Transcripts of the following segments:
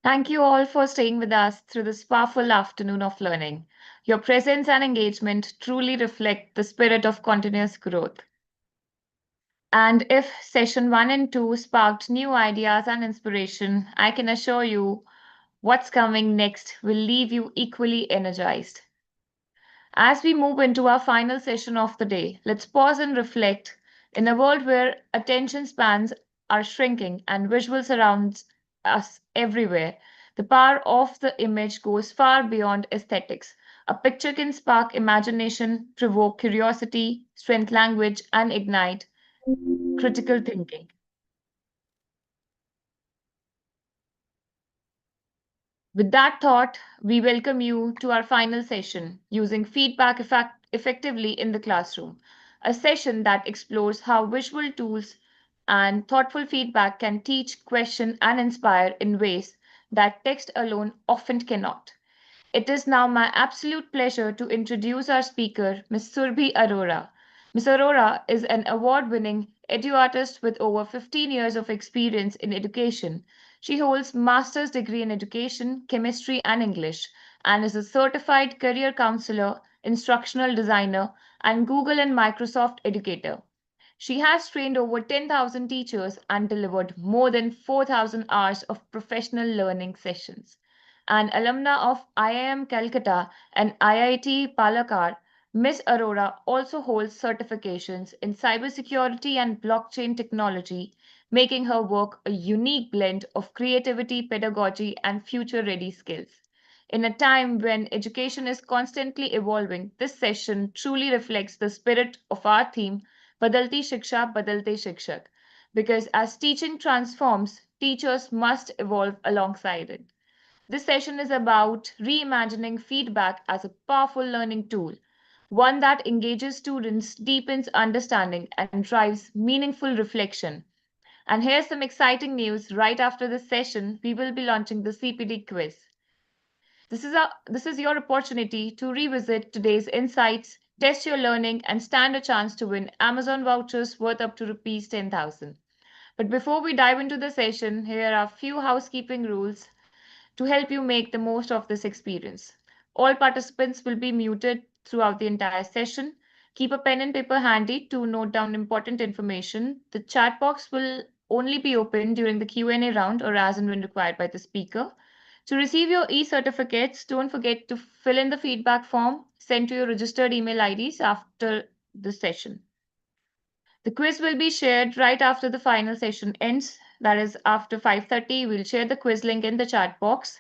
Thank you all for staying with us through this powerful afternoon of learning. Your presence and engagement truly reflect the spirit of continuous growth. And if session 1 and 2 sparked new ideas and inspiration, I can assure you what's coming next will leave you equally energized. As we move into our final session of the day, let's pause and reflect. In a world where attention spans are shrinking and visual surrounds us everywhere, the power of the image goes far beyond aesthetics. A picture can spark imagination, provoke curiosity, strengthen language, and ignite critical thinking. With that thought, we welcome you to our final session, using feedback effectively in the classroom, a session that explores how visual tools and thoughtful feedback can teach, question, and inspire in ways that text alone often cannot. It is now my absolute pleasure to introduce our speaker, Ms. Surbhi Arora. Ms. Arora is an award winning edu artist with over 15 years of experience in education. She holds master's degree in education, chemistry, and English, and is a certified career counselor, instructional designer, and Google and Microsoft educator. She has trained over 10,000 teachers and delivered more than 4,000 hours of professional learning sessions. An alumna of IIM Calcutta and IIT Palakkad, Ms. Arora also holds certifications in cybersecurity and blockchain technology, making her work a unique blend of creativity, pedagogy, and future ready skills. In a time when education is constantly evolving, this session truly reflects the spirit of our theme, Badalti Shiksha, Badalte Shikshak, because as teaching transforms, teachers must evolve alongside it. This session is about reimagining feedback as a powerful learning tool, one that engages students, deepens understanding, and drives meaningful reflection. And here's some exciting news. Right after this session, we will be launching the CPD quiz. This is your opportunity to revisit today's insights, test your learning, and stand a chance to win Amazon vouchers worth up to rupees 10,000. But before we dive into the session, here are a few housekeeping rules to help you make the most of this experience. All participants will be muted throughout the entire session. Keep a pen and paper handy to note down important information. The chat box will only be open during the Q&A round or as and when required by the speaker. To receive your e-certificates, don't forget to fill in the feedback form sent to your registered email IDs after the session. The quiz will be shared right after the final session ends. That is after 5:30. We'll share the quiz link in the chat box.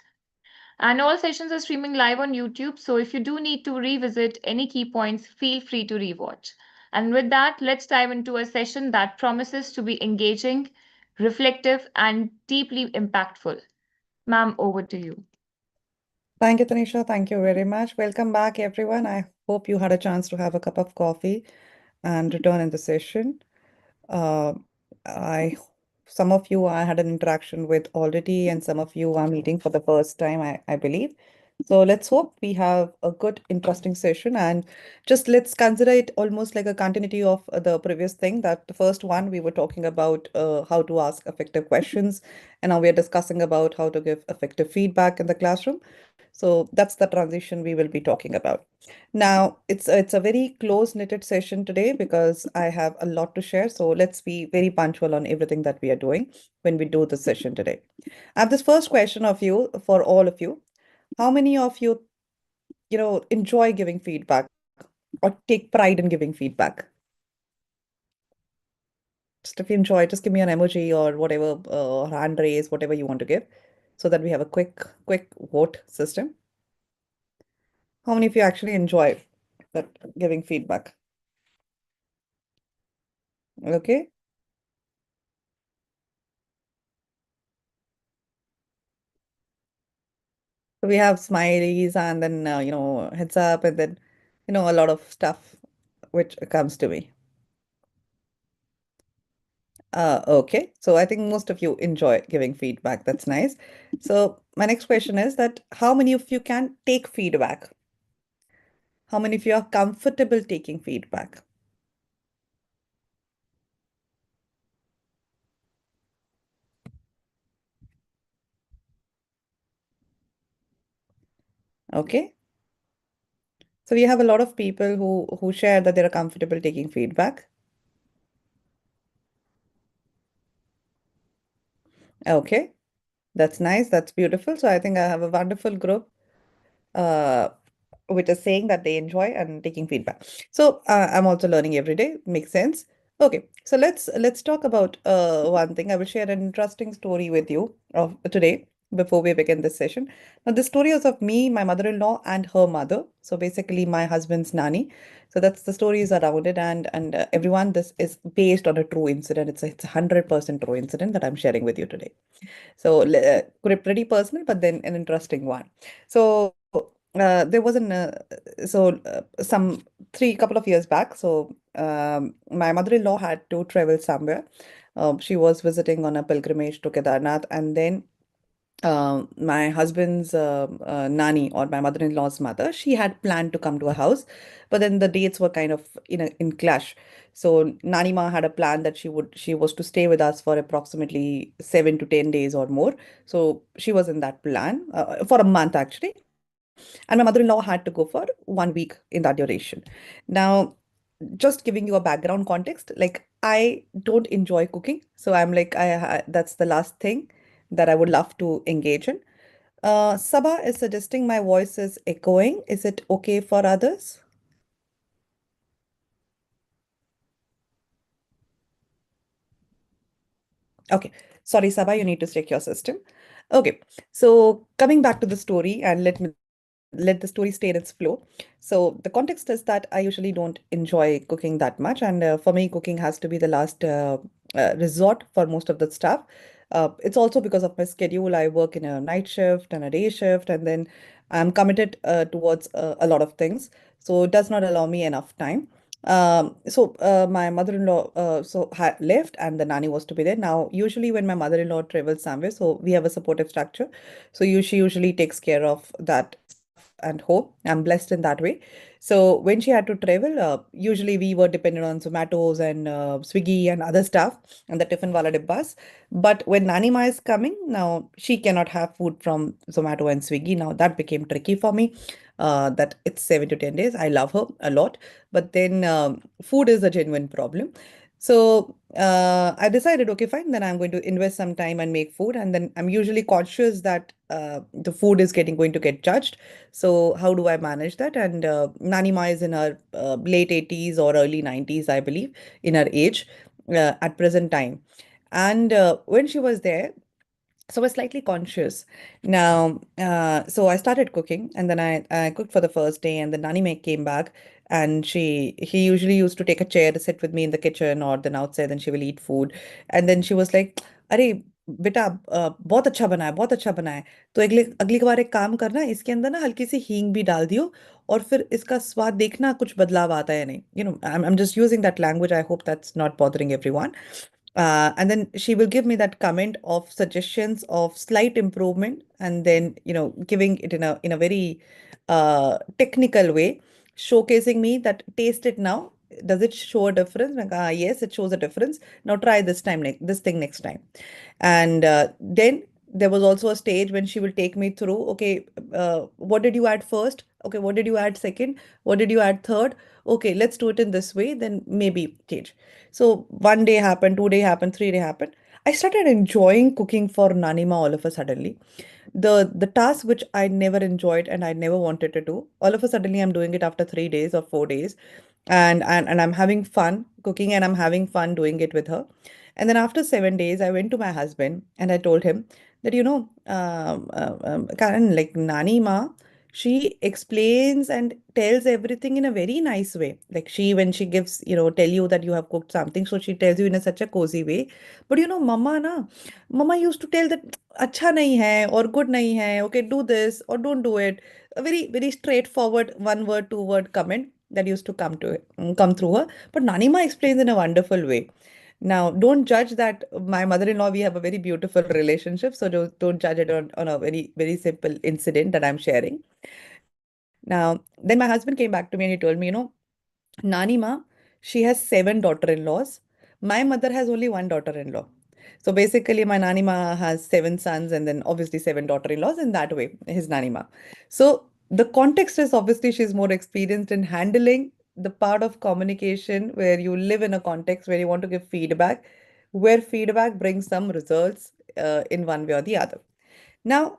And all sessions are streaming live on YouTube, so if you do need to revisit any key points, feel free to rewatch. And with that, let's dive into a session that promises to be engaging, reflective, and deeply impactful. Ma'am, over to you. Thank you, Tanisha. Thank you very much. Welcome back, everyone. I hope you had a chance to have a cup of coffee and return in the session. Uh, I some of you I had an interaction with already, and some of you are meeting for the first time, I believe. So let's hope we have a good, interesting session, and just let's consider it almost like a continuity of the previous thing. That the first one we were talking about how to ask effective questions, and now we are discussing about how to give effective feedback in the classroom. So that's the transition we will be talking about. Now, it's a very close-knitted session today because I have a lot to share. So let's be very punctual on everything that we are doing when we do the session today. I have this first question of you for all of you. How many of you, enjoy giving feedback or take pride in giving feedback? Just if you enjoy, just give me an emoji or whatever, hand raise, whatever you want to give, so that we have a quick vote system. How many of you actually enjoy that giving feedback? Okay. So we have smileys and then, heads up and then, a lot of stuff which comes to me. Okay. So I think most of you enjoy giving feedback. That's nice. So my next question is that how many of you can take feedback? How many of you are comfortable taking feedback? Okay. So we have a lot of people who share that they're comfortable taking feedback. Okay. That's nice. That's beautiful. So I think I have a wonderful group uh, which is saying that they enjoy and taking feedback. So I'm also learning every day. Makes sense. Okay, so let's talk about one thing. I will share an interesting story with you of today before we begin this session. Now, the story is of me, my mother-in-law, and her mother. So basically, my husband's nanny. So that's the story is around it, and everyone, this is based on a true incident. It's 100% true incident that I'm sharing with you today. So pretty personal, but then an interesting one. So there was some three couple of years back. So my mother-in-law had to travel somewhere. She was visiting on a pilgrimage to Kedarnath, and then my husband's nanny or my mother-in-law's mother, she had planned to come to a house, but then the dates were kind of in clash. So Nani Ma had a plan that she was to stay with us for approximately 7 to 10 days or more. So she was in that plan for a month actually, and my mother-in-law had to go for 1 week in that duration. Now, just giving you a background context, like I don't enjoy cooking, so I'm like that's the last thing that I would love to engage in. Sabah is suggesting my voice is echoing. Is it okay for others? Okay. Sorry, Sabah, you need to check your system. Okay. So coming back to the story and let the story stay in its flow. So the context is that I usually don't enjoy cooking that much, and for me, cooking has to be the last resort for most of the stuff. It's also because of my schedule. I work in a night shift and a day shift, and then I'm committed towards a lot of things. So it does not allow me enough time. So my mother-in-law left, and the nanny was to be there. Now, usually when my mother-in-law travels somewhere, so we have a supportive structure. So she usually takes care of that stuff and home. I'm blessed in that way. So when she had to travel, usually we were dependent on Zomatos and Swiggy and other stuff and the tiffin wala dibbas. But when Nani Ma is coming, now she cannot have food from Zomato and Swiggy. Now that became tricky for me. That it's 7 to 10 days. I love her a lot, but then food is a genuine problem. So I decided, okay, fine, then I'm going to invest some time and make food. And then I'm usually conscious that the food is getting going to get judged. So how do I manage that? And Nani Ma is in her late 80s or early 90s, I believe, in her age at present time. And when she was there, so I was slightly conscious. Now, so I started cooking, and then I cooked for the first day, and then Nani May came back, and he usually used to take a chair to sit with me in the kitchen or then outside, and she will eat food. And then she was like, "अरे बेटा बहुत अच्छा बना है, बहुत अच्छा बना है, तो अगली अगली बार एक काम करना, इसके अंदर ना हल्की सी हींग भी डाल दियो और फिर इसका स्वाद देखना कुछ बदलाव आता है या नहीं." I'm just using that language. I hope that's not bothering everyone. And then she will give me that comment of suggestions of slight improvement, and then giving it in a very technical way, showcasing me that taste it now. Does it show a difference? Like, yes, it shows a difference. Now try this time, this thing next time. And then there was also a stage when she will take me through, okay, what did you add first? Okay, what did you add second? What did you add third? Okay, let's do it in this way, then maybe change. So 1 day happened, 2 day happened, 3 day happened. I started enjoying cooking for Nanima all of a suddenly. The task which I never enjoyed and I never wanted to do, all of a suddenly I'm doing it after 3 days or 4 days, and I'm having fun cooking and I'm having fun doing it with her. And then after 7 days, I went to my husband and I told him that, Karan, like Nani Ma, she explains and tells everything in a very nice way. Like when she gives, tell you that you have cooked something, so she tells you in a such a cozy way. But Mama used to tell that अच्छा नहीं है or good नहीं है, okay, do this or don't do it. A very, very straightforward one word, two word comment that used to come through her. But Nanima explains in a wonderful way. Now, don't judge that my mother-in-law, we have a very beautiful relationship. So don't judge it on a very, very simple incident that I'm sharing. Now, then my husband came back to me and he told me, Nani Ma, she has 7 daughter-in-laws. My mother has only one daughter-in-law. So basically, my Nani Ma has 7 sons and then obviously 7 daughter-in-laws in that way, his Nani Ma. So The context is obviously she's more experienced in handling the part of communication where you live in a context where you want to give feedback, where feedback brings some results in one way or the other. Now,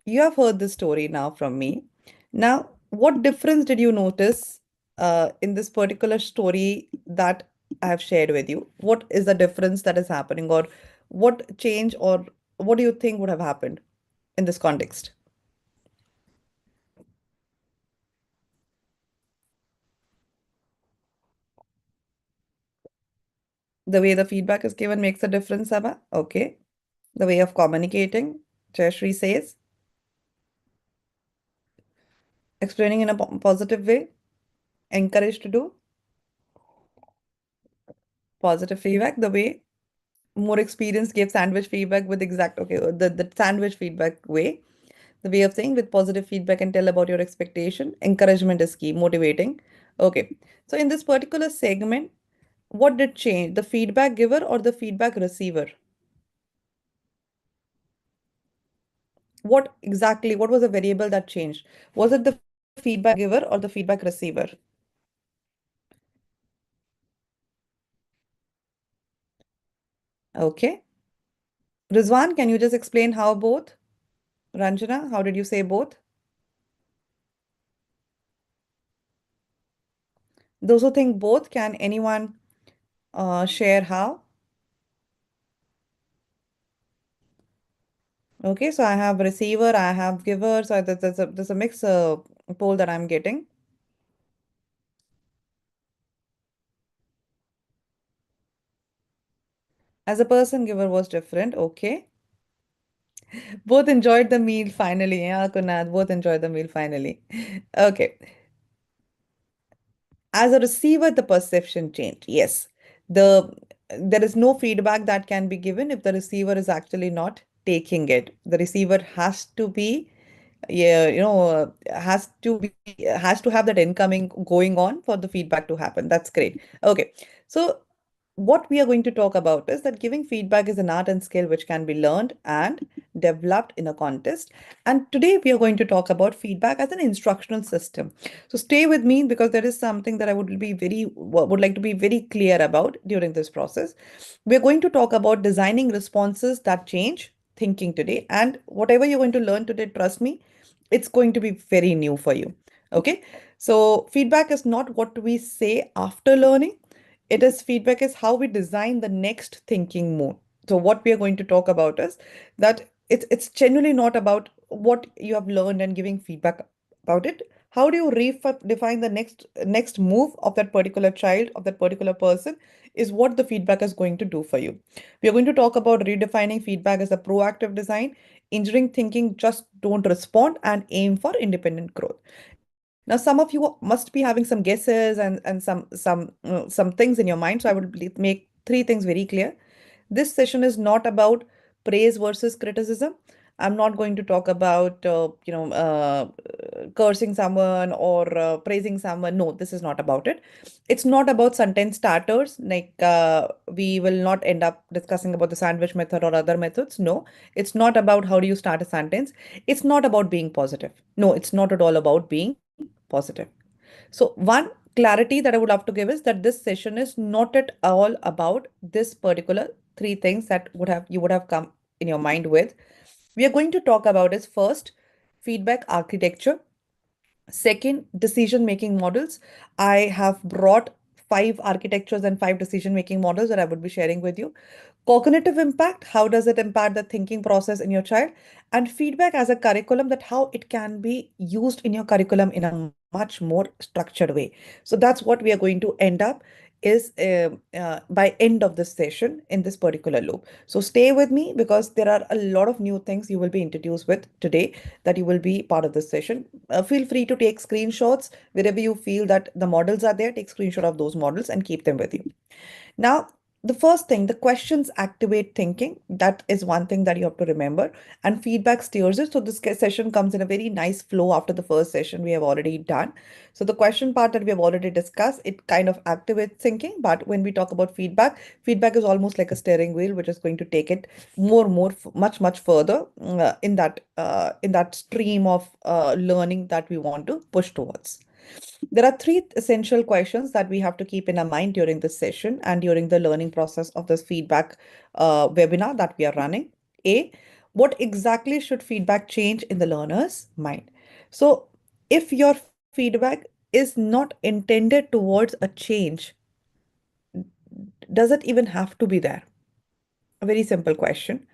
you have heard this story now from me. Now, what difference did you notice in this particular story that I have shared with you? What is the difference that is happening, or what change, or what do you think would have happened in this context? The way the feedback is given makes a difference, Abba. Okay. The way of communicating, Jayashree says, explaining in a positive way, encouraged to do positive feedback, the way more experience gave sandwich feedback with exact, okay, the sandwich feedback way, the way of saying with positive feedback and tell about your expectation. Encouragement is key, motivating. Okay. So in this particular segment, what did change? The feedback giver or the feedback receiver? What exactly, what was the variable that changed? Was it the feedback giver or the feedback receiver? Okay. Rizwan, can you just explain how both? Ranjana, how did you say both? Those who think both, can anyone share how? Okay, so I have receiver, I have giver, so there's a mix poll that I'm getting. As a person, giver was different. Okay. Both enjoyed the meal finally. Yeah, Kunal, both enjoyed the meal finally. Okay. As a receiver, the perception changed. Yes. The There is no feedback that can be given if the receiver is actually not taking it. The receiver has to be, yeah, has to have that incoming going on for the feedback to happen. That's great. Okay. So what we are going to talk about is that giving feedback is an art and skill which can be learned and developed in a contest. And today we are going to talk about feedback as an instructional system. So stay with me because there is something that I would like to be very clear about during this process. We're going to talk about designing responses that change thinking today. And whatever you're going to learn today, trust me, it's going to be very new for you. Okay. So feedback is not what we say after learning. It is feedback is how we design the next thinking mode. So what we are going to talk about is that it's genuinely not about what you have learned and giving feedback about it. How do you define the next move of that particular child, of that particular person, is what the feedback is going to do for you. We are going to talk about redefining feedback as a proactive design, engineering thinking, just don't respond and aim for independent growth. Now, some of you must be having some guesses and some things in your mind. So I would make three things very clear. This session is not about praise versus criticism. I'm not going to talk about cursing someone or praising someone. No, this is not about it. It's not about sentence starters. Like we will not end up discussing about the sandwich method or other methods. No, it's not about how do you start a sentence. It's not about being positive. No, it's not at all about being positive. So, one clarity that I would love to give is that this session is not at all about this particular three things that would have come in your mind with. We are going to talk about is first feedback architecture. Second, decision making models. I have brought five architectures and five decision making models that I would be sharing with you. Cognitive impact, how does it impact the thinking process in your child? And feedback as a curriculum, that how it can be used in your curriculum in a much more structured way. So that's what we are going to end up is by end of this session in this particular loop. So stay with me because there are a lot of new things you will be introduced with today that you will be part of this session. Feel free to take screenshots wherever you feel that the models are there. Take screenshot of those models and keep them with you. Now, the first thing, the questions activate thinking. That is one thing that you have to remember. And feedback steers it. So this session comes in a very nice flow after the first session we have already done. So the question part that we have already discussed, it kind of activates thinking. But when we talk about feedback, feedback is almost like a steering wheel, which is going to take it more, much further in that stream of learning that we want to push towards. There are three essential questions that we have to keep in our mind during this session and during the learning process of this feedback webinar that we are running. A, what exactly should feedback change in the learner's mind? So, if your feedback is not intended towards a change, does it even have to be there? A very simple question.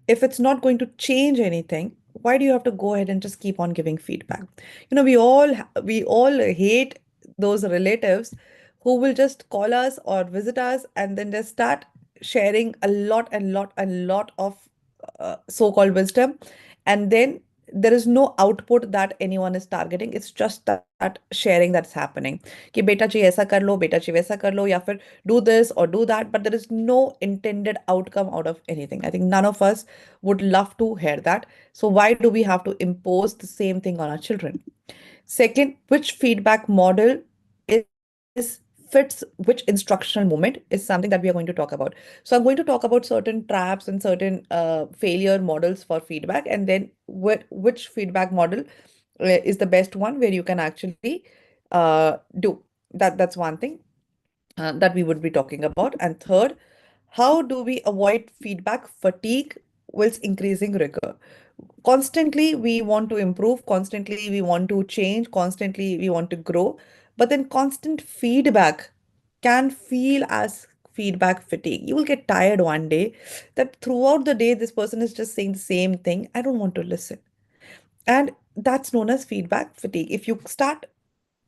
If it's not going to change anything, why do you have to go ahead and just keep on giving feedback? We all hate those relatives who will just call us or visit us and then just start sharing a lot of so-called wisdom, and then there is no output that anyone is targeting. It's just that sharing that's happening कि बेटा जी ऐसा कर लो, बेटा जी वैसा कर लो, या फिर do this or do that, but there is no intended outcome out of anything. I think none of us would love to hear that. So why do we have to impose the same thing on our children? Second, which feedback model is fits which instructional moment is something that we are going to talk about. So I'm going to talk about certain traps and certain failure models for feedback, and then which feedback model is the best one where you can actually do that. That's one thing that we would be talking about. And third, how do we avoid feedback fatigue whilst increasing rigor? Constantly, we want to improve, constantly, we want to change, constantly, we want to grow. But then, constant feedback can feel as feedback fatigue. You will get tired one day that throughout the day, this person is just saying the same thing. I don't want to listen. And that's known as feedback fatigue. If you start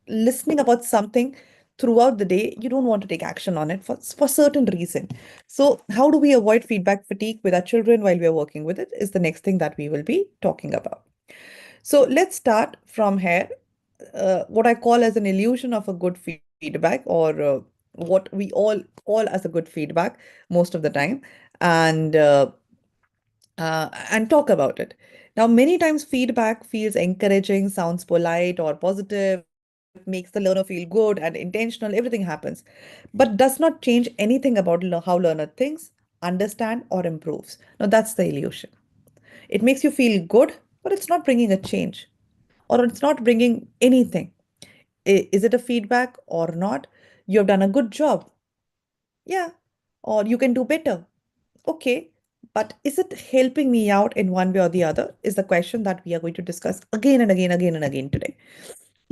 listening about something throughout the day, you don't want to take action on it for certain reason. So how do we avoid feedback fatigue with our children while we are working with it is the next thing that we will be talking about. So let's start from here. What I call as an illusion of a good feedback, or what we all call as a good feedback most of the time, and talk about it. Now, many times feedback feels encouraging, sounds polite or positive, makes the learner feel good and intentional, everything happens, but does not change anything about how learner thinks, understand, or improves. Now, that's the illusion. It makes you feel good, but it's not bringing a change, or it's not bringing anything. Is it a feedback or not? You have done a good job. Yeah. Or you can do better. Okay, but is it helping me out in one way or the other? Is the question that we are going to discuss again and again today.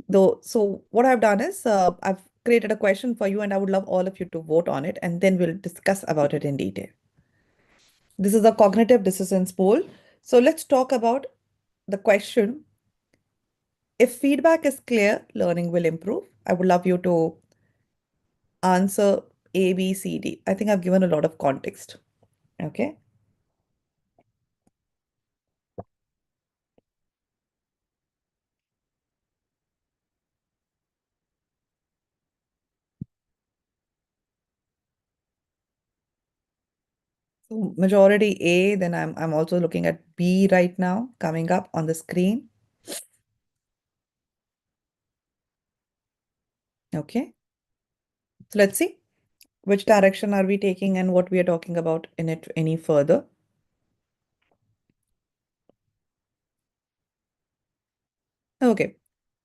Though, so what I've done is I've created a question for you, and I would love all of you to vote on it, and then we'll discuss about it in detail. This is a cognitive dissonance poll. So let's talk about the question. If feedback is clear, learning will improve. I would love you to answer A, B, C, D. I think I've given a lot of context. Okay. So majority A, then I'm also looking at B right now coming up on the screen. Okay. So let's see which direction are we taking and what we are talking about in it any further. Okay.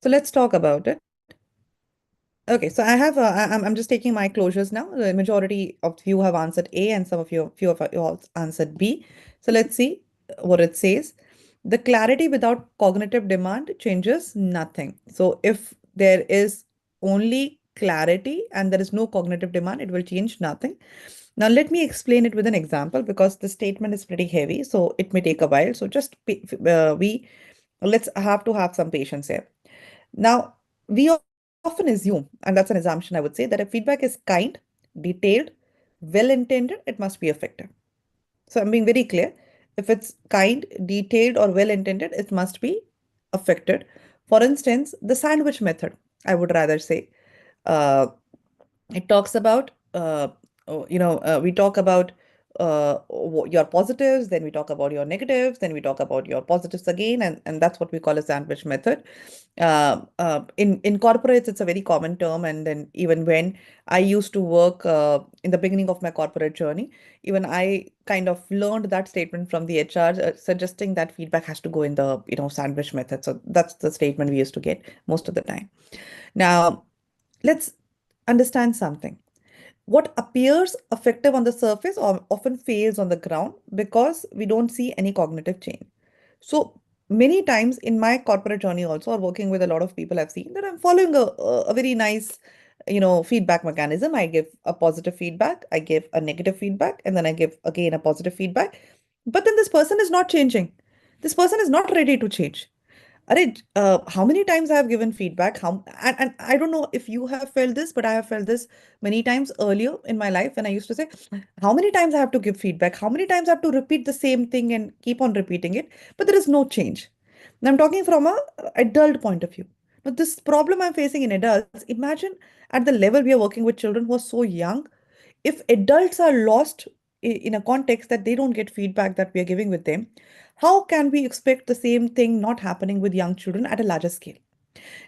So let's talk about it. Okay, so I have I'm just taking my closures now. The majority of you have answered A, and some of you few of you all answered B. So let's see what it says. The clarity without cognitive demand changes nothing. So if there is only clarity and there is no cognitive demand, it will change nothing. Now let me explain it with an example because the statement is pretty heavy, so it may take a while. So just we let's have to have some patience here. Now, we often assume, and that's an assumption I would say, that if feedback is kind, detailed, well intended, it must be effective. So I'm being very clear. If it's kind, detailed, or well intended, it must be affected. For instance, the sandwich method, I would rather say. Uh, it talks about we talk about your positives, then we talk about your negatives, then we talk about your positives again, and that's what we call a sandwich method. In corporates, it's a very common term, and then even when I used to work in the beginning of my corporate journey, even I kind of learned that statement from the HR, suggesting that feedback has to go in the sandwich method. So that's the statement we used to get most of the time. Now, let's understand something. What appears effective on the surface often fails on the ground because we don't see any cognitive change. So many times in my corporate journey also, or working with a lot of people, I've seen that I'm following a very nice, feedback mechanism. I give a positive feedback, I give a negative feedback, and then I give again a positive feedback. But then this person is not changing. This person is not ready to change. How many times I have given feedback? And I don't know if you have felt this, but I have felt this many times earlier in my life when I used to say, how many times I have to give feedback? How many times I have to repeat the same thing and keep on repeating it? But there is no change. And I'm talking from a adult point of view. Now, this problem I'm facing in adults, imagine at the level we are working with children who are so young. If adults are lost in a context that they don't get feedback that we are giving with them, how can we expect the same thing not happening with young children at a larger scale?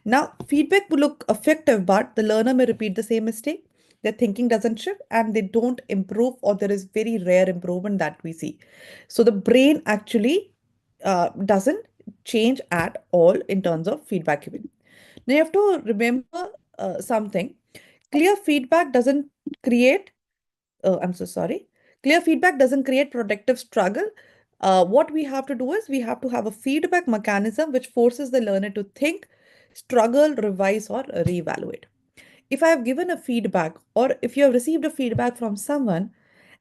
Now, feedback will look effective, but the learner may repeat the same mistake. Their thinking doesn't shift and they don't improve, or there is very rare improvement that we see. So, the brain actually doesn't change at all in terms of feedback giving. Now, you have to remember something. Clear feedback doesn't create I'm so sorry. Clear feedback doesn't create productive struggle. What we have to do is we have to have a feedback mechanism which forces the learner to think, struggle, revise, or reevaluate. If I have given a feedback, or if you have received a feedback from someone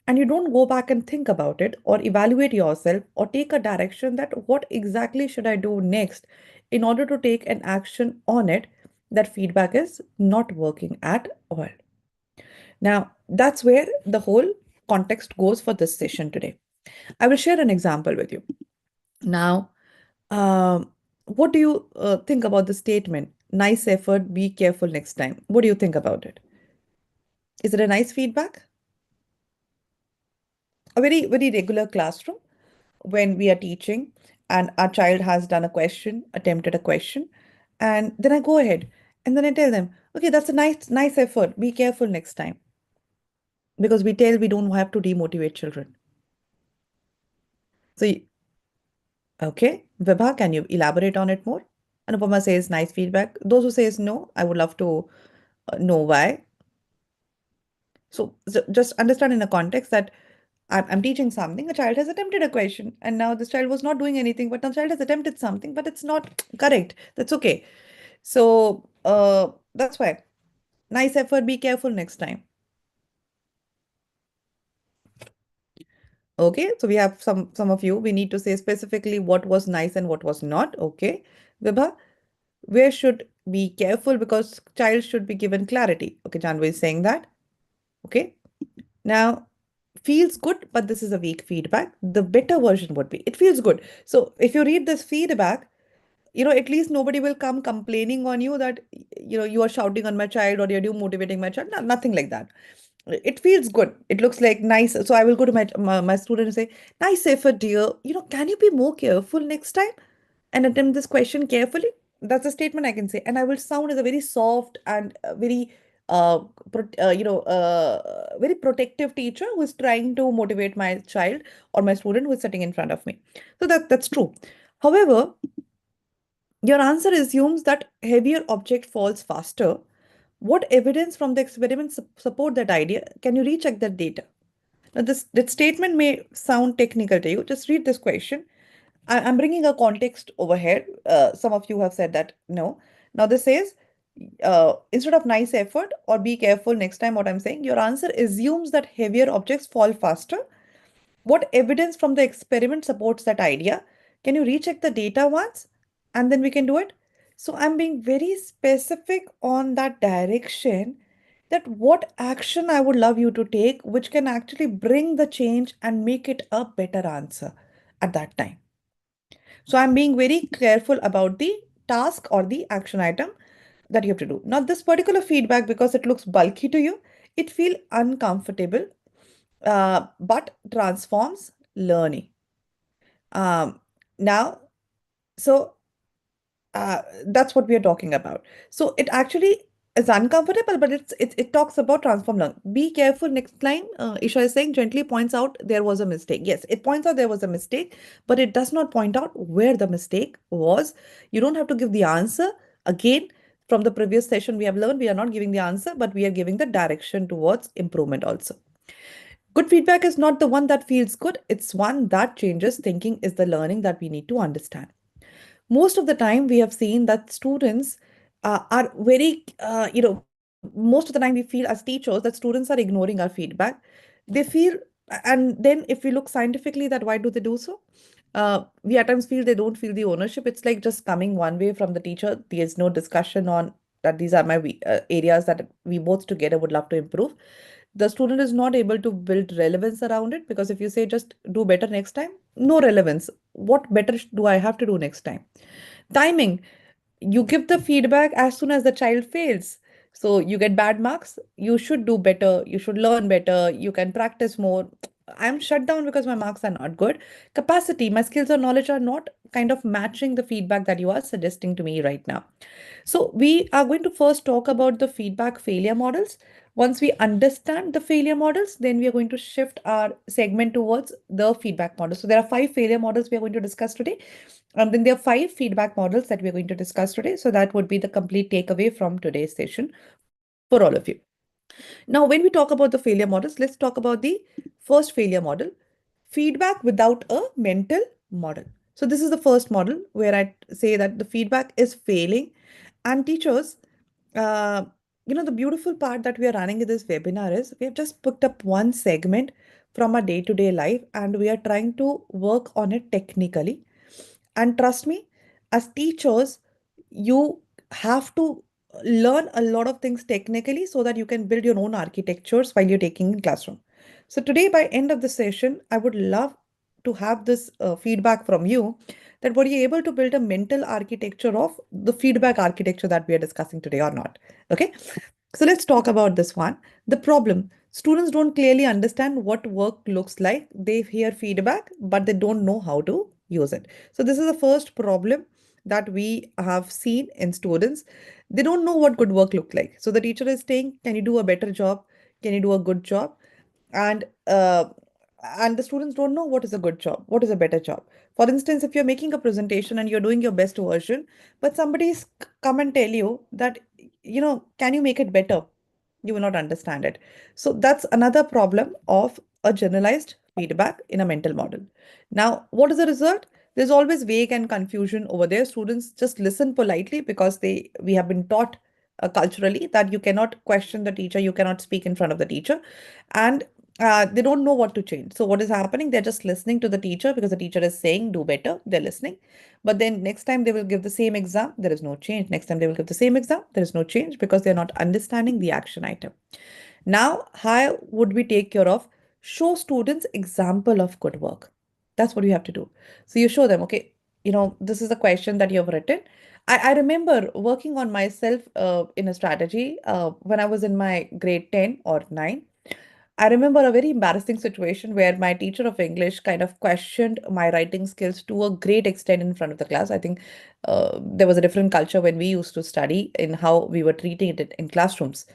and you don't go back and think about it, or evaluate yourself, or take a direction that what exactly should I do next in order to take an action on it, that feedback is not working at all. Now, that's where the whole context goes for this session today. I will share an example with you. Now, what do you think about the statement? Nice effort, be careful next time. What do you think about it? Is it a nice feedback? A very, very regular classroom when we are teaching and our child has done a question, attempted a question, and then I go ahead and then I tell them, okay, that's a nice effort. Be careful next time. Because we don't have to demotivate children. So okay, Vibha, can you elaborate on it more? Anupama says nice feedback. Those who says no, I would love to know why. So just understand in a context that I'm teaching something. A child has attempted a question, and now this child was not doing anything, but now child has attempted something, but it's not correct. That's okay. So that's why nice effort. Be careful next time. Okay, so we have some of you. We need to say specifically what was nice and what was not. Okay, Vibha. Where should be careful because child should be given clarity. Okay, Janvi is saying that. Okay. Now, feels good, but this is a weak feedback. The better version would be it feels good. So if you read this feedback, at least nobody will come complaining on you that you are shouting on my child or you're demotivating my child. No, nothing like that. It feels good. It looks like nice. So I will go to my student and say, nice effort, dear. Can you be more careful next time and attempt this question carefully? That's a statement I can say. And I will sound as a very soft and very, very protective teacher who is trying to motivate my child or my student who is sitting in front of me. So that's true. However, your answer assumes that heavier object falls faster. What evidence from the experiment support that idea? Can you recheck that data? Now, this statement may sound technical to you. Just read this question. I'm bringing a context over here. Some of you have said that no. Now, this says instead of nice effort or be careful next time, what I'm saying, your answer assumes that heavier objects fall faster. What evidence from the experiment supports that idea? Can you recheck the data once and then we can do it? So I'm being very specific on that direction that what action I would love you to take, which can actually bring the change and make it a better answer at that time. So I'm being very careful about the task or the action item that you have to do. Now, this particular feedback, because it looks bulky to you, It feels uncomfortable, but transforms learning. Um, now, so that's what we are talking about. So it actually is uncomfortable, but it talks about transform learning. Be careful next time. Isha is saying gently points out there was a mistake. Yes, it points out there was a mistake, but it does not point out where the mistake was. You don't have to give the answer. Again, from the previous session, we have learned we are not giving the answer, but we are giving the direction towards improvement also. Good feedback is not the one that feels good, it's one that changes thinking, is the learning that we need to understand. Most of the time we have seen that students are very most of the time we feel as teachers that students are ignoring our feedback. They feel, and then if we look scientifically, that why do they do so? We at times feel they don't feel the ownership. It's like just coming one way from the teacher. There's no discussion on that these are my areas that we both together would love to improve. The student is not able to build relevance around it, because if you say just do better next time, no relevance. What better do I have to do next time? Timing. You give the feedback as soon as the child fails. So you get bad marks. You should do better. You should learn better. You can practice more. I'm shut down because my marks are not good. Capacity, my skills or knowledge are not kind of matching the feedback that you are suggesting to me right now. So we are going to first talk about the feedback failure models. Once we understand the failure models, then we are going to shift our segment towards the feedback model. So there are five failure models we are going to discuss today. And then there are five feedback models that we are going to discuss today. So that would be the complete takeaway from today's session for all of you. Now, when we talk about the failure models, let's talk about the first failure model, feedback without a mental model. So this is the first model where I say that the feedback is failing, and teachers, uh, the beautiful part that we are running in this webinar is we have just picked up one segment from our day-to-day life and we are trying to work on it technically. And trust me, as teachers, you have to learn a lot of things technically so that you can build your own architectures while you're taking in classroom. So today, by end of the session, I would love to have this feedback from you, that were you able to build a mental architecture of the feedback architecture that we are discussing today or not? Okay. So let's talk about this one. The problem, students don't clearly understand what work looks like. They hear feedback, but they don't know how to use it. So this is the first problem that we have seen in students. They don't know what good work look like. So the teacher is saying, can you do a better job? Can you do a good job? And and the students don't know what is a good job, what is a better job. For instance, if you're making a presentation and you're doing your best version, but somebody's come and tell you that, can you make it better? You will not understand it. So that's another problem of a generalized feedback in a mental model. Now, what is the result? There's always vague and confusion over there. Students just listen politely because we have been taught culturally that you cannot question the teacher, you cannot speak in front of the teacher, and they don't know what to change. So what is happening? They're just listening to the teacher because the teacher is saying do better. They're listening, but then next time they will give the same exam, there is no change. Next time they will give the same exam, there is no change because they're not understanding the action item. Now, how would we take care of? Show students example of good work. That's what you have to do. So you show them, okay, this is a question that you have written. I remember working on myself in a strategy when I was in my grade 10 or 9. I remember a very embarrassing situation where my teacher of English kind of questioned my writing skills to a great extent in front of the class. I think there was a different culture when we used to study in how we were treating it in classrooms.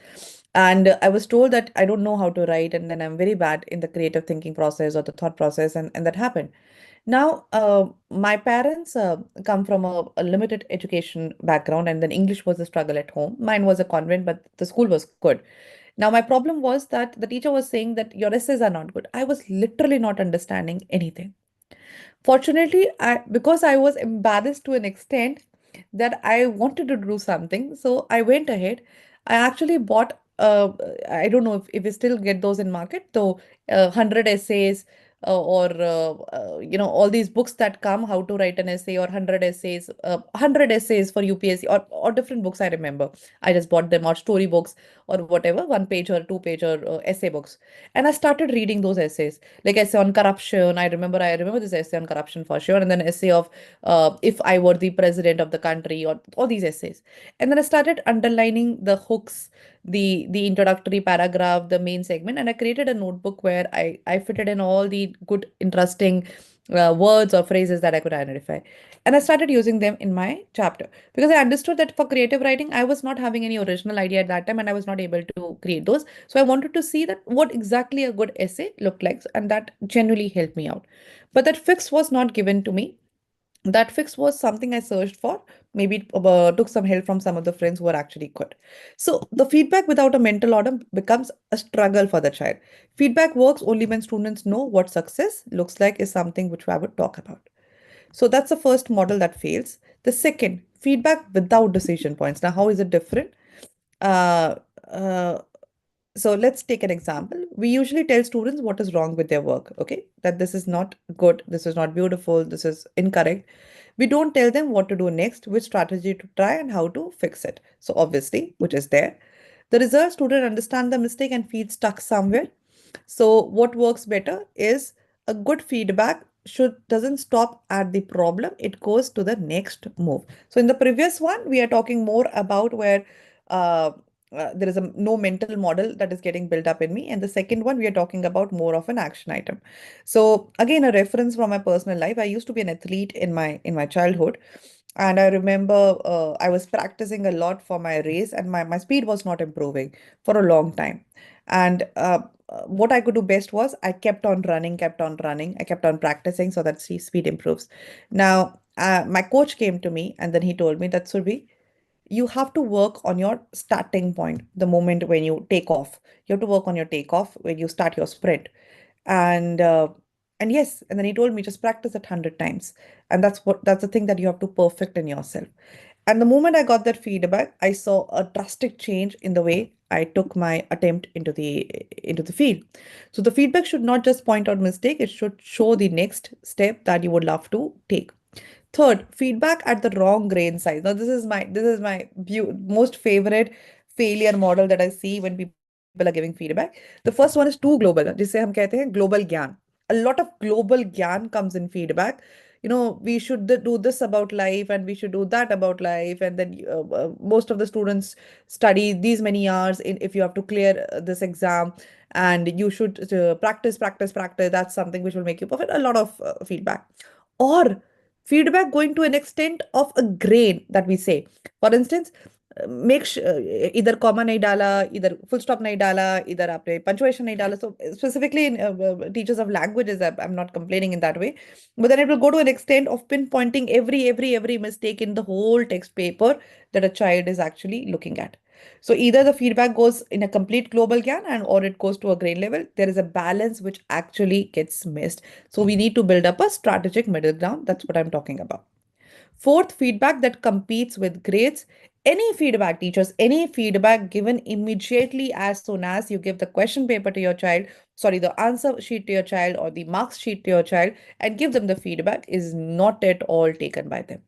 And I was told that I don't know how to write, and then I'm very bad in the creative thinking process or the thought process, and that happened. Now, my parents come from a limited education background, and then English was a struggle at home. Mine was a convent, but the school was good. Now, my problem was that the teacher was saying that your essays are not good. I was literally not understanding anything. Fortunately, because I was embarrassed to an extent that I wanted to do something, so I went ahead. I actually bought, I don't know if we still get those in market, so 100 essays or all these books that come, how to write an essay or 100 essays for UPSC or different books I remember. I just bought them, or story books or whatever, one page or two page or essay books. And I started reading those essays, like essay on corruption. I remember this essay on corruption for sure, and then essay of if I were the president of the country, or all these essays. And then I started underlining the hooks, the introductory paragraph, the main segment, and I created a notebook where I fitted in all the good, interesting words or phrases that I could identify. And I started using them in my chapter because I understood that for creative writing, I was not having any original idea at that time and I was not able to create those. So I wanted to see that what exactly a good essay looked like, and that genuinely helped me out. But that fix was not given to me. That fix was something I searched for, maybe took some help from some of the friends who were actually good. So the feedback without a mental order becomes a struggle for the child. Feedback works only when students know what success looks like is something which I would talk about. So that's the first model that fails. The second, feedback without decision points. Now, how is it different? Uh, uh, so let's take an example. We usually tell students what is wrong with their work, okay? That this is not good, this is not beautiful, this is incorrect. We don't tell them what to do next, which strategy to try, and how to fix it. So obviously, which is there. The result, student understand the mistake and feel stuck somewhere. So what works better is a good feedback should doesn't stop at the problem, it goes to the next move. So in the previous one, we are talking more about where uh, there is a no mental model that is getting built up in me, and the second one we are talking about more of an action item. So again, a reference from my personal life. I used to be an athlete in my childhood, and I remember I was practicing a lot for my race, and my speed was not improving for a long time. And what I could do best was I kept on running, kept on running, I kept on practicing so that speed improves. Now, my coach came to me and then he told me that, Surbi, you have to work on your starting point, the moment when you take off. You have to work on your takeoff when you start your sprint. And yes, and then he told me just practice it 100 times. And that's the thing that you have to perfect in yourself. And the moment I got that feedback, I saw a drastic change in the way I took my attempt into the field. So the feedback should not just point out mistake, it should show the next step that you would love to take. Third, feedback at the wrong grain size. Now, this is my most favorite failure model that I see when people are giving feedback. The first one is too global, जिसे हम कहते हैं global ज्ञान. A lot of global ज्ञान comes in feedback. We should do this about life and we should do that about life. And then most of the students study these many hours if you have to clear this exam, and you should practice, practice, practice. That's something which will make you perfect. A lot of feedback. Or feedback going to an extent of a grain that we say. For instance, make sure either comma nahi dala, either full stop nahi dala, either आपने punctuation nahi dala. So specifically in teachers of languages, I'm not complaining in that way, but then it will go to an extent of pinpointing every mistake in the whole text paper that a child is actually looking at. So either the feedback goes in a complete global gyan and or it goes to a grain level. There is a balance which actually gets missed. So we need to build up a strategic middle ground. That's what I'm talking about. Fourth, feedback that competes with grades. Any feedback, teachers, any feedback given immediately as soon as you give the question paper to your child, sorry, the answer sheet to your child or the marks sheet to your child and give them the feedback is not at all taken by them.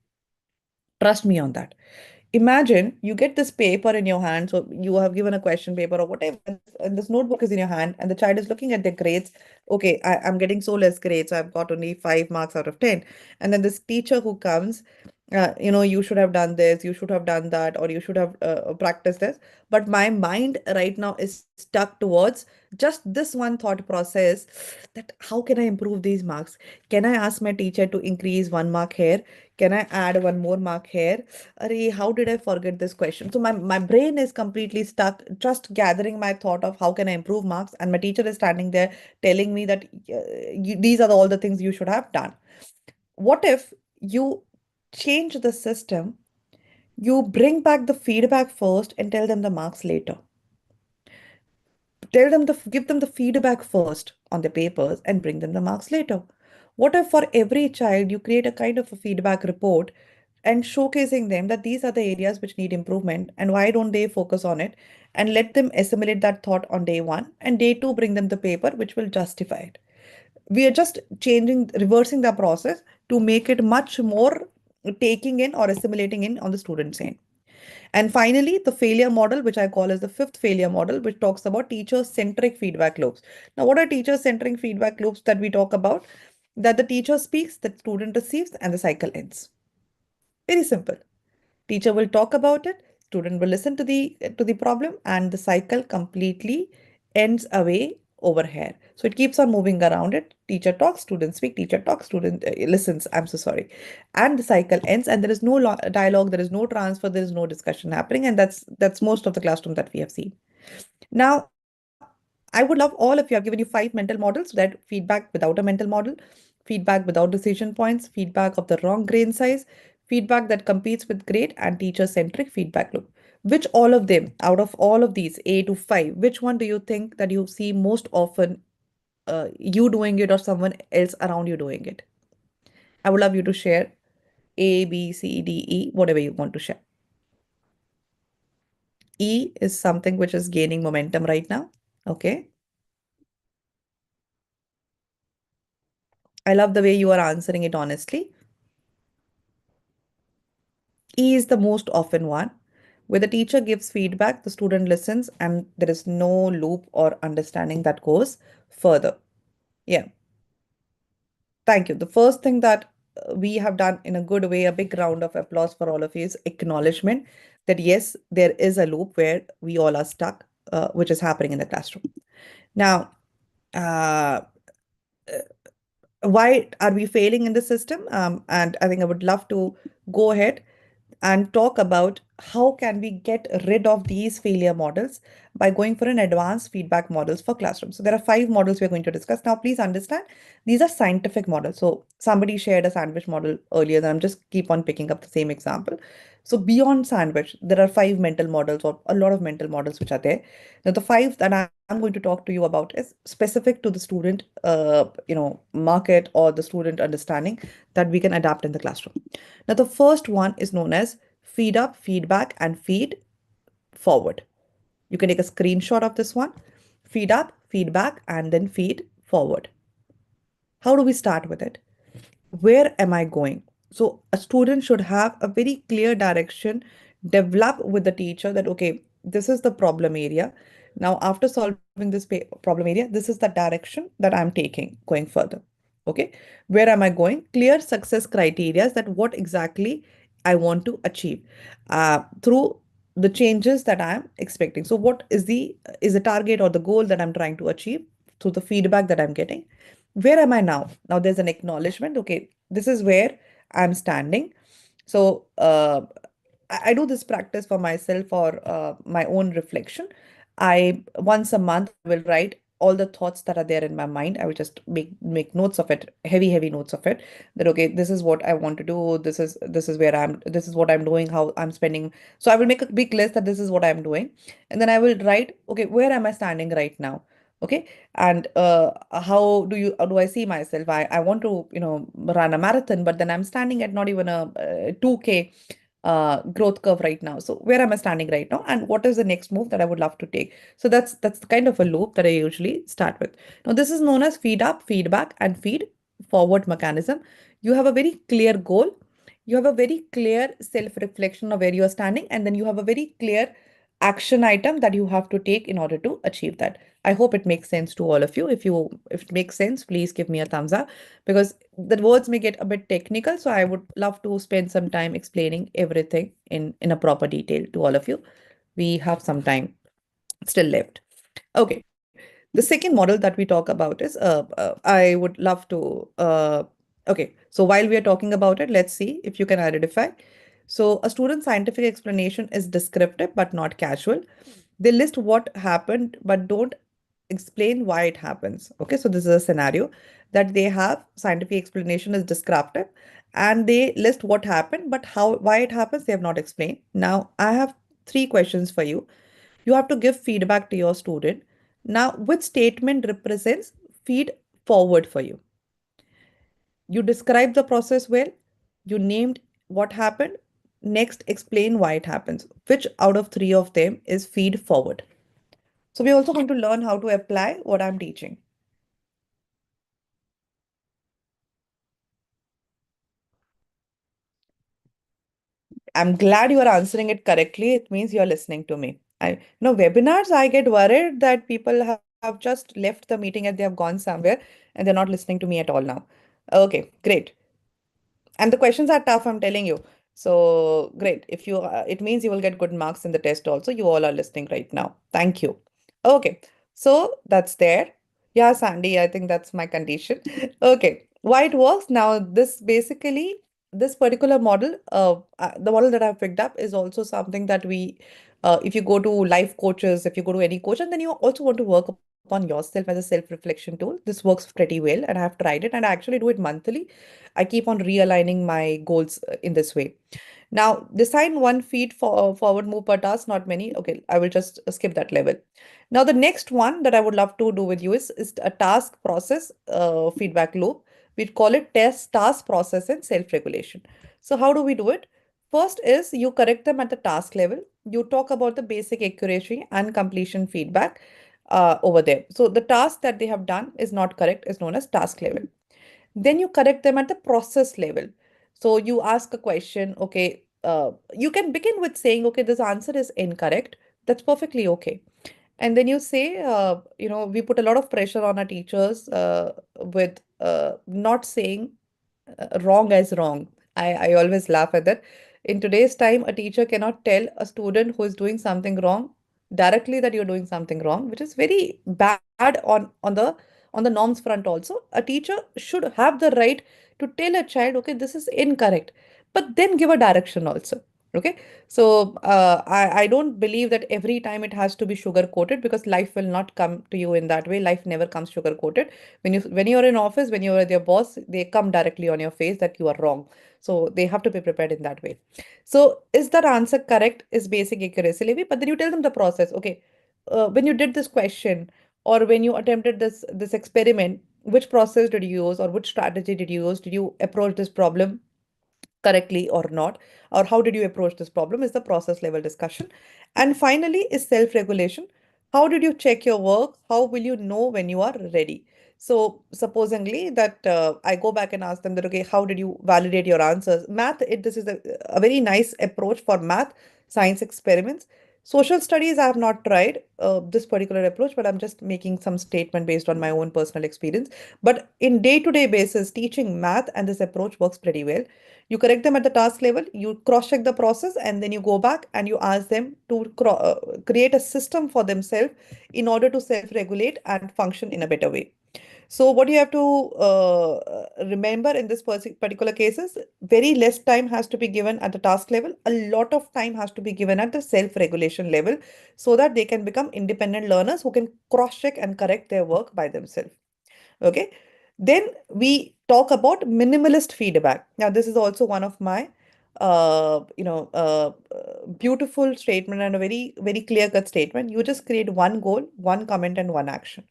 Trust me on that. Imagine you get this paper in your hand, so you have given a question paper or whatever, and this notebook is in your hand, and the child is looking at their grades. Okay, I'm getting so less grades, so I've got only 5 marks out of 10. And then this teacher who comes, you should have done this, you should have done that, or you should have practiced this. But my mind right now is stuck towards just this one thought process, that how can I improve these marks? Can I ask my teacher to increase 1 mark here? Can I add 1 more mark here? Arey, how did I forget this question? So my brain is completely stuck, just gathering my thought of how can I improve marks, and my teacher is standing there telling me that these are all the things you should have done. What if you change the system? You bring back the feedback first and tell them the marks later. Give them the feedback first on the papers and bring them the marks later. What if for every child you create a kind of a feedback report and showcasing them that these are the areas which need improvement and why don't they focus on it, and let them assimilate that thought on day one, and day two bring them the paper which will justify it. We are just reversing the process to make it much more taking in or assimilating in on the student's end. And finally, the failure model, which I call as the fifth failure model, which talks about teacher-centric feedback loops. Now, what are teacher-centric feedback loops that we talk about? That the teacher speaks, the student receives, and the cycle ends. Very simple. Teacher will talk about it, Student will listen to the problem, and the cycle completely ends away over here. So it keeps on moving around it. Teacher talks, student speak, teacher talks, student listens. I'm so sorry. And the cycle ends, and there is no dialogue, there is no transfer, there is no discussion happening, and that's most of the classroom that we have seen. Now, I would love all if you have given you 5 mental models, that feedback without a mental model, feedback without decision points, feedback of the wrong grain size, feedback that competes with grade, and teacher-centric feedback loop. Which all of them, out of all of these A to 5, which one do you think that you see most often, you doing it or someone else around you doing it? I would love you to share A, B, C, D, E, whatever you want to share. E is something which is gaining momentum right now. Okay. I love the way you are answering it honestly. E is the most often one, where the teacher gives feedback, the student listens, and there is no loop or understanding that goes further. Yeah, thank you. The first thing that we have done in a good way, a big round of applause for all of you, is acknowledgement that yes, there is a loop where we all are stuck, which is happening in the classroom. Now, uh, why are we failing in the system? And I think I would love to go ahead and talk about how can we get rid of these failure models by going for an advanced feedback models for classrooms. So there are 5 models we're going to discuss. Now, please understand, these are scientific models. So somebody shared a sandwich model earlier, and I'm just keep on picking up the same example. So beyond sandwich, there are 5 mental models or a lot of mental models which are there. Now, the 5 that I'm going to talk to you about is specific to the student, market or the student understanding that we can adapt in the classroom. Now, the first one is known as feed up, feedback, and feed forward. You can take a screenshot of this one. Feed up, feedback, and then feed forward. How do we start with it? Where am I going? So a student should have a very clear direction, develop with the teacher that, okay, this is the problem area. Now, after solving this problem area, this is the direction that I'm taking going further. Okay, where am I going? Clear success criteria, that what exactly I want to achieve through the changes that I'm expecting. So what is the target or the goal that I'm trying to achieve through the feedback that I'm getting? Where am I now? Now there's an acknowledgement. Okay, this is where I'm standing. So I do this practice for myself for my own reflection. I once a month I will write all the thoughts that are there in my mind. I will just make notes of it, heavy notes of it. That okay, this is what I want to do. This is where I'm. This is what I'm doing. How I'm spending. So I will make a big list that this is what I'm doing, and then I will write. Okay, where am I standing right now? Okay, and how do I see myself? I want to run a marathon, but then I'm standing at not even a 2K growth curve right now. So where am I standing right now, and what is the next move that I would love to take? So that's the kind of a loop that I usually start with. Now this is known as feed up, feedback, and feed forward mechanism. You have a very clear goal, you have a very clear self reflection of where you are standing, and then you have a very clear action item that you have to take in order to achieve that. I hope it makes sense to all of you. If it makes sense, please give me a thumbs up, because the words may get a bit technical, so I would love to spend some time explaining everything in a proper detail to all of you. We have some time still left. Okay. The second model that we talk about is I would love to okay. So while we are talking about it, let's see if you can identify. So a student's scientific explanation is descriptive but not casual. They list what happened but don't explain why it happens. Okay, so this is a scenario that they have scientific explanation is descriptive, and they list what happened, but how why it happens they have not explained. Now I have 3 questions for you. You have to give feedback to your student. Now, which statement represents feed forward for you? You describe the process well, you named what happened. Next, explain why it happens. Which out of 3 of them is feed forward? So we're also going to learn how to apply what I'm teaching. I'm glad you are answering it correctly. It means you're listening to me. Webinars, I get worried that people have just left the meeting and they have gone somewhere and they're not listening to me at all now. Okay, great. And the questions are tough, I'm telling you. So great. If you, it means you will get good marks in the test also. You all are listening right now. Thank you. Okay. So that's there. Yeah, Sandy, I think that's my condition. Okay. Why it works now? This basically, this particular model, the model that I've picked up is also something that if you go to life coaches, if you go to any coach, and then you also want to work upon yourself as a self-reflection tool, this works pretty well. And I have tried it, and I actually do it monthly. I keep on realigning my goals in this way. Now, design one feet for forward move per task, not many. Okay, I will just skip that level. Now, the next one that I would love to do with you is a task process feedback loop. We call it task process and self-regulation. So how do we do it? First is you correct them at the task level. You talk about the basic accuracy and completion feedback over there. So the task that they have done is not correct is known as task level. Then you correct them at the process level. So you ask a question, okay, you can begin with saying, okay, this answer is incorrect. That's perfectly okay. And then you say, we put a lot of pressure on our teachers with not saying wrong as wrong. I always laugh at that. In today's time, a teacher cannot tell a student who is doing something wrong directly that you're doing something wrong, which is very bad on the norms front also. A teacher should have the right to tell a child, okay, this is incorrect, but then give a direction also. Okay. So I don't believe that every time it has to be sugar coated, because life will not come to you in that way. Life never comes sugar coated. When you're in office, when you're with your boss, they come directly on your face that you are wrong. So they have to be prepared in that way. So is that answer correct? Is basic accuracy level? But then you tell them the process. Okay, when you did this question, or when you attempted this experiment, which process did you use, or which strategy did you use? Did you approach this problem correctly or not, or how did you approach this problem, is the process level discussion. And finally is self regulation. How did you check your work? How will you know when you are ready? So supposingly that I go back and ask them that, okay, how did you validate your answers? Math, this is a very nice approach for math science experiments. Social studies, I have not tried this particular approach, but I'm just making some statement based on my own personal experience. But in day-to-day basis, teaching math and this approach works pretty well. You correct them at the task level, you cross check the process, and then you go back and you ask them to create a system for themselves in order to self regulate and function in a better way. So, what you have to remember in this particular cases, very less time has to be given at the task level, a lot of time has to be given at the self regulation level, so that they can become independent learners who can cross check and correct their work by themselves. Okay. Then we talk about minimalist feedback. Now, this is also one of my beautiful statement and a very, very clear-cut statement. You just create one goal, one comment, and one action.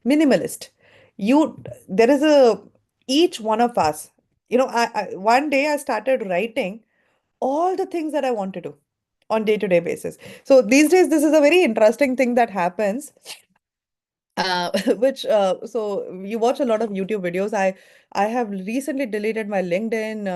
Minimalist. There is each one of us, one day I started writing all the things that I want to do on day-to-day basis. So these days, this is a very interesting thing that happens, which so you watch a lot of YouTube videos. I have recently deleted my LinkedIn.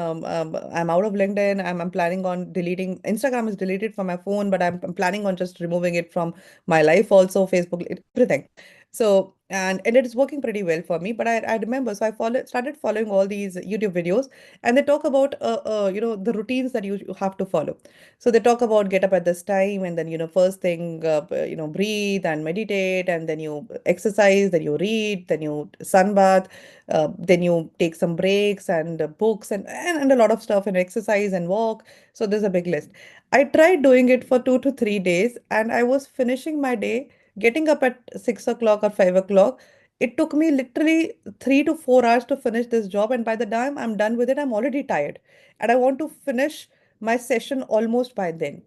I'm out of LinkedIn. I'm planning on deleting. Instagram is deleted from my phone, but I'm planning on just removing it from my life also. Facebook, everything. So and it is working pretty well for me. But I remember, so started following all these YouTube videos, and they talk about the routines that you have to follow. So they talk about get up at this time, and then first thing breathe and meditate, and then you exercise, then you read, then you sunbath, then you take some breaks and books and a lot of stuff, and exercise and walk. So there's a big list. I tried doing it for 2 to 3 days, and I was finishing my day, getting up at 6 o'clock or 5 o'clock. It took me literally 3 to 4 hours to finish this job, and by the time I'm done with it, I'm already tired, and I want to finish my session almost by then,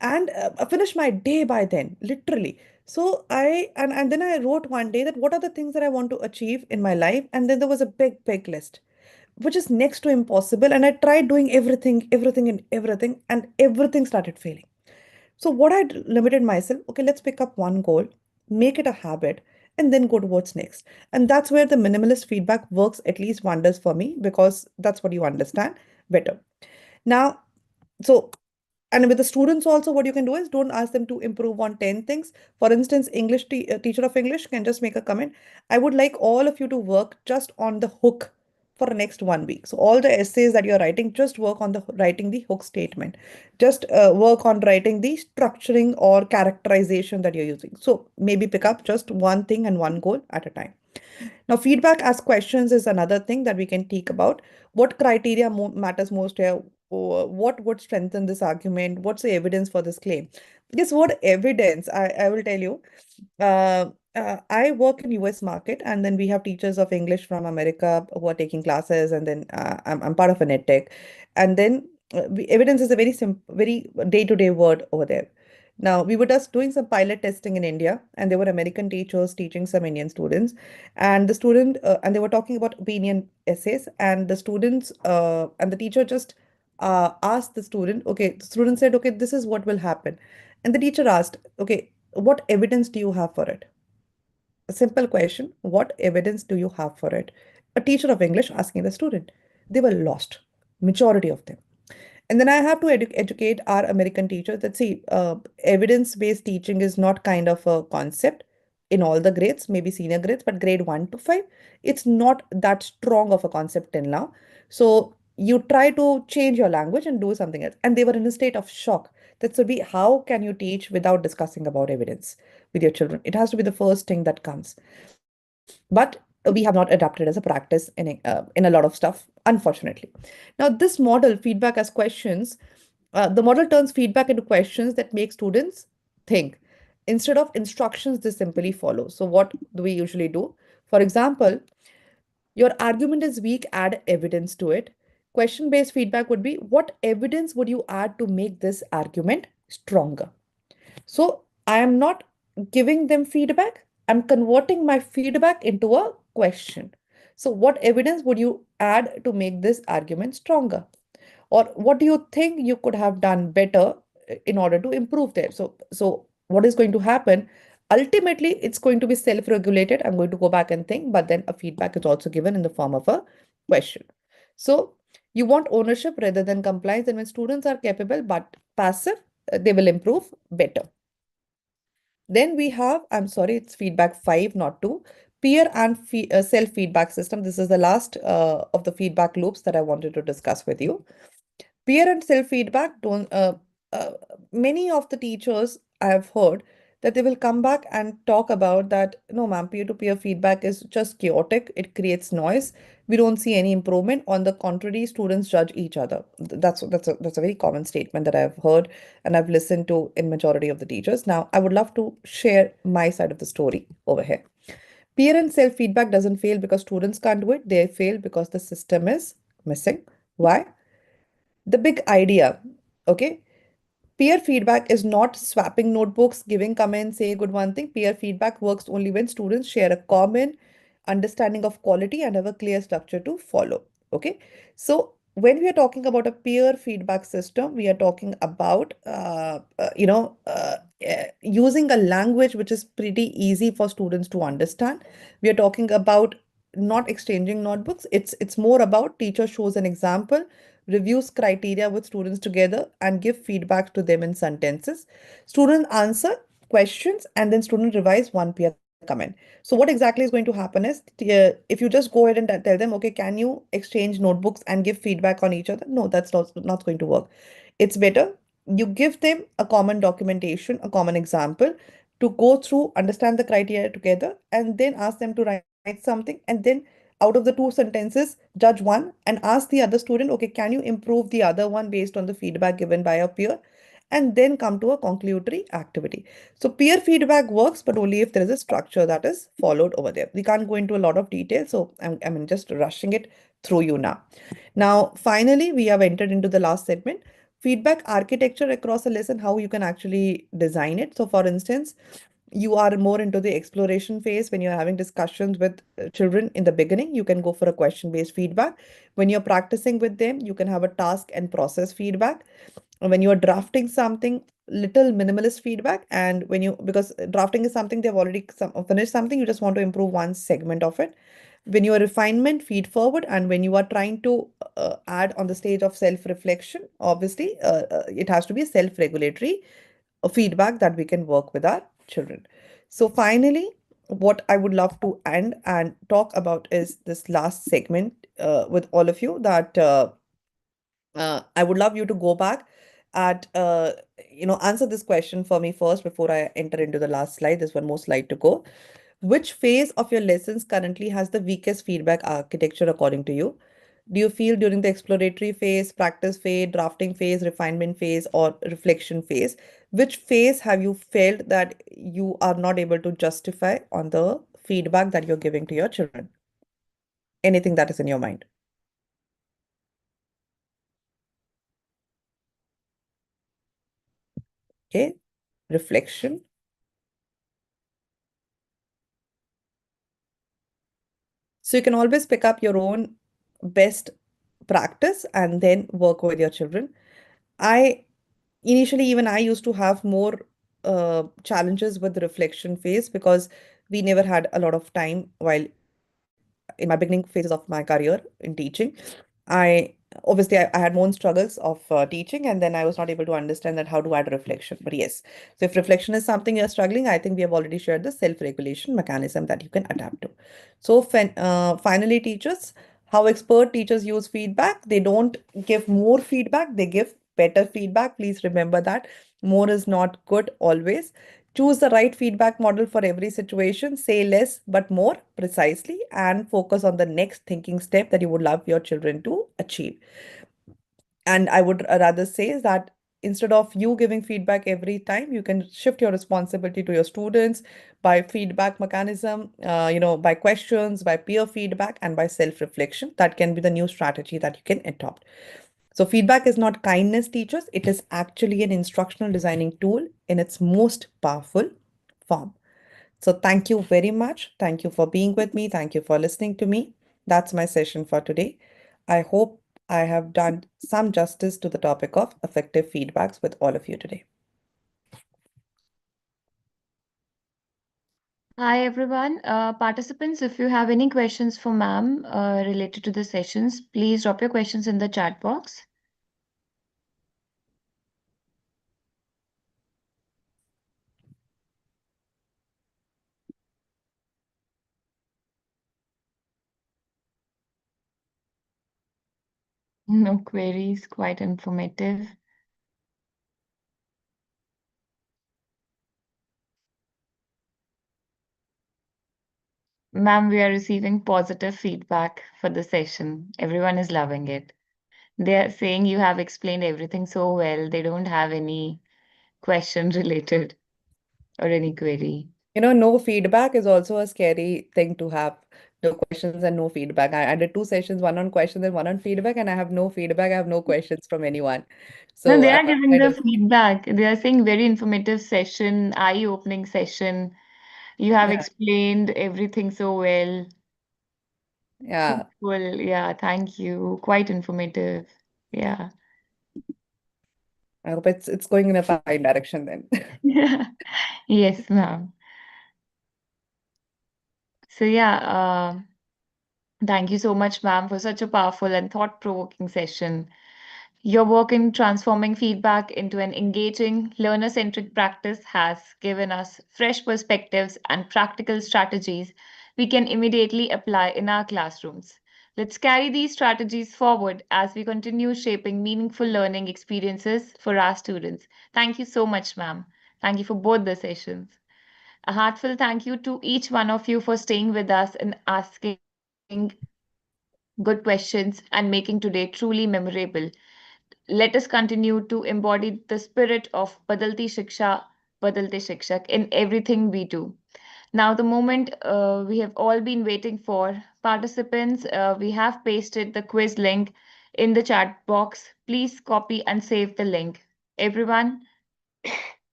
and finish my day by then, literally. So and then I wrote one day that what are the things that I want to achieve in my life, and then there was a big list, which is next to impossible, and I tried doing everything, and everything started failing. So what limited myself, okay, let's pick up one goal, make it a habit, and then go to what's next. And that's where the minimalist feedback works at least wonders for me, because that's what you understand better. Now, so, and with the students also, what you can do is don't ask them to improve on 10 things. For instance, teacher of English can just make a comment. I would like all of you to work just on the hook for the next 1 week. So all the essays that you're writing, just work on the writing the hook statement. Just work on writing the structuring or characterization that you're using. So maybe pick up just one thing and one goal at a time. Now, feedback as questions is another thing that we can think about. What criteria matters most here? What would strengthen this argument? What's the evidence for this claim? This word evidence, I will tell you. I work in US market, and then we have teachers of English from America who are taking classes, and then I'm part of a net tech. And then evidence is a very simple, very day-to-day word over there. Now, we were just doing some pilot testing in India, and there were American teachers teaching some Indian students, and they were talking about opinion essays, and the students, and the teacher just asked the student, okay, the student said, okay, this is what will happen. And the teacher asked, okay, what evidence do you have for it? A simple question, what evidence do you have for it? A teacher of English asking the student. They were lost, majority of them. And then I have to educate our American teachers that see, evidence-based teaching is not kind of a concept in all the grades, maybe senior grades, but grade 1 to 5, it's not that strong of a concept till now. So you try to change your language and do something else. And they were in a state of shock. That should be how can you teach without discussing about evidence with your children? It has to be the first thing that comes. But we have not adapted as a practice in a lot of stuff, unfortunately. Now, this model, feedback as questions, the model turns feedback into questions that make students think. Instead of instructions, they simply follow. So, what do we usually do? For example, your argument is weak, add evidence to it. Question based feedback would be, what evidence would you add to make this argument stronger? So I am not giving them feedback. I'm converting my feedback into a question. So, what evidence would you add to make this argument stronger? Or what do you think you could have done better in order to improve there? So what is going to happen? Ultimately, it's going to be self-regulated. I'm going to go back and think, but then a feedback is also given in the form of a question. So you want ownership rather than compliance. And when students are capable but passive, they will improve better. Then we have, I'm sorry, it's feedback 5, not 2, peer and self-feedback system. This is the last of the feedback loops that I wanted to discuss with you. Peer and self-feedback don't, many of the teachers I have heard that they will come back and talk about that, no, ma'am, peer-to-peer feedback is just chaotic. It creates noise. We don't see any improvement. On the contrary, students judge each other. That's a very common statement that I've heard and I've listened to in majority of the teachers. Now, I would love to share my side of the story over here. Peer and self-feedback doesn't fail because students can't do it. They fail because the system is missing. Why? The big idea, okay? Peer feedback is not swapping notebooks, giving comments, say good one thing. Peer feedback works only when students share a common understanding of quality and have a clear structure to follow. Okay. So when we are talking about a peer feedback system, we are talking about, using a language which is pretty easy for students to understand. We are talking about not exchanging notebooks. It's more about teacher shows an example, reviews criteria with students together and give feedback to them in sentences. Student answer questions and then student revise one peer comment. So what exactly is going to happen is if you just go ahead and tell them, okay, can you exchange notebooks and give feedback on each other? No, that's not going to work. It's better you give them a common documentation, a common example to go through, understand the criteria together, and then ask them to write something, and then out of the two sentences, judge one and ask the other student, okay, can you improve the other one based on the feedback given by a peer? And then come to a conclusory activity. So peer feedback works, but only if there is a structure that is followed over there. We can't go into a lot of detail, so I'm just rushing it through you now. Now, finally, we have entered into the last segment, feedback architecture across a lesson, how you can actually design it. So for instance, you are more into the exploration phase when you're having discussions with children in the beginning, you can go for a question based feedback. When you're practicing with them, you can have a task and process feedback. When you're drafting something, little minimalist feedback. And when you, because drafting is something they've already finished something, you just want to improve one segment of it. When you are refinement, feed forward. And when you are trying to add on the stage of self reflection, obviously it has to be self regulatory feedback that we can work with our children. So finally, what I would love to end and talk about is this last segment with all of you, that I would love you to go back and answer this question for me first before I enter into the last slide. There's one more slide to go. Which phase of your lessons currently has the weakest feedback architecture according to you? Do you feel during the exploratory phase, practice phase, drafting phase, refinement phase, or reflection phase? Which phase have you felt that you are not able to justify on the feedback that you're giving to your children? Anything that is in your mind. Okay. Reflection. So you can always pick up your own best practice and then work with your children. I initially, even I used to have more challenges with the reflection phase because we never had a lot of time while in my beginning phases of my career in teaching. I obviously I had more struggles of teaching, and then I was not able to understand that how to add reflection. But yes, so if reflection is something you're struggling, I think we have already shared the self-regulation mechanism that you can adapt to. So finally, teachers, how expert teachers use feedback. They don't give more feedback, they give better feedback. Please remember that more is not good always. Choose the right feedback model for every situation. Say less but more precisely, and focus on the next thinking step that you would love your children to achieve. And I would rather say is that instead of you giving feedback every time, you can shift your responsibility to your students by feedback mechanism, by questions, by peer feedback, and by self-reflection. That can be the new strategy that you can adopt. So feedback is not kindness, teachers. It is actually an instructional designing tool in its most powerful form. So thank you very much. Thank you for being with me. Thank you for listening to me. That's my session for today. I hope I have done some justice to the topic of effective feedbacks with all of you today. Hi everyone. Participants, if you have any questions for ma'am related to the sessions, please drop your questions in the chat box. No queries, quite informative. Ma'am, we are receiving positive feedback for the session. Everyone is loving it. They are saying you have explained everything so well. They don't have any question related or any query. No feedback is also a scary thing to have. No questions and no feedback. I did two sessions, one on questions and one on feedback, and I have no feedback. I have no questions from anyone. No, So they I are giving kind the of, feedback. They are saying very informative session, eye-opening session. You have yeah, explained everything so well. yeah. Fruitful. Yeah, thank you. Quite informative. Yeah. I hope it's going in a fine direction then. Yes, ma'am. So yeah, thank you so much, ma'am, for such a powerful and thought-provoking session. Your work in transforming feedback into an engaging, learner centric practice has given us fresh perspectives and practical strategies we can immediately apply in our classrooms. Let's carry these strategies forward as we continue shaping meaningful learning experiences for our students. Thank you so much, ma'am. Thank you for both the sessions. A heartfelt thank you to each one of you for staying with us and asking good questions and making today truly memorable. Let us continue to embody the spirit of Badalte Shikshak in everything we do. Now, the moment we have all been waiting for, participants, we have pasted the quiz link in the chat box. Please copy and save the link. Everyone,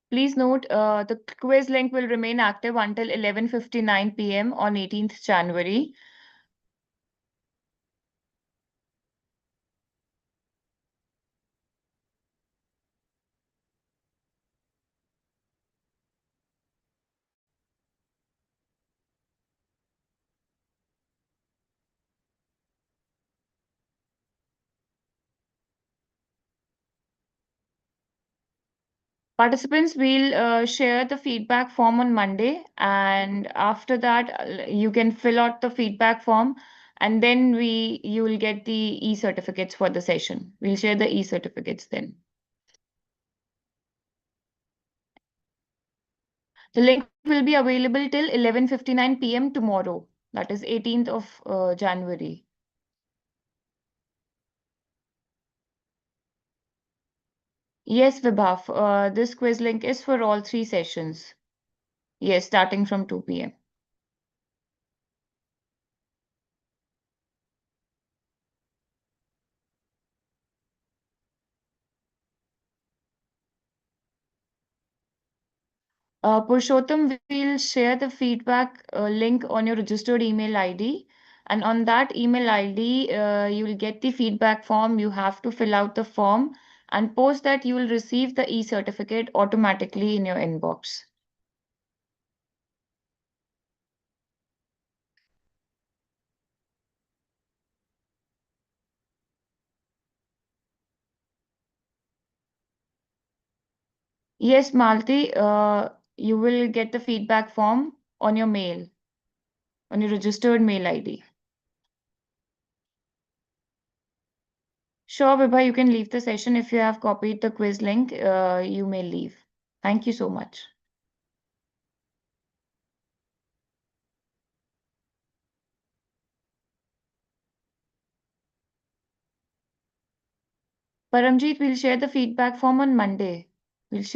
please note the quiz link will remain active until 11:59 p.m. on 18th January. Participants will share the feedback form on Monday, and after that, you can fill out the feedback form, and then you will get the e-certificates for the session. We'll share the e-certificates then. The link will be available till 11:59 p.m. tomorrow. That is 18th of January. Yes, Vibhav, this quiz link is for all three sessions. Yes, starting from 2 p.m. Purushottam will share the feedback link on your registered email ID. And on that email ID, you will get the feedback form. You have to fill out the form, and post that you will receive the e-certificate automatically in your inbox. Yes, Malti, you will get the feedback form on your mail, on your registered mail ID. Sure, Vibha, you can leave the session. If you have copied the quiz link, you may leave. Thank you so much. Paramjeet will share the feedback form on Monday.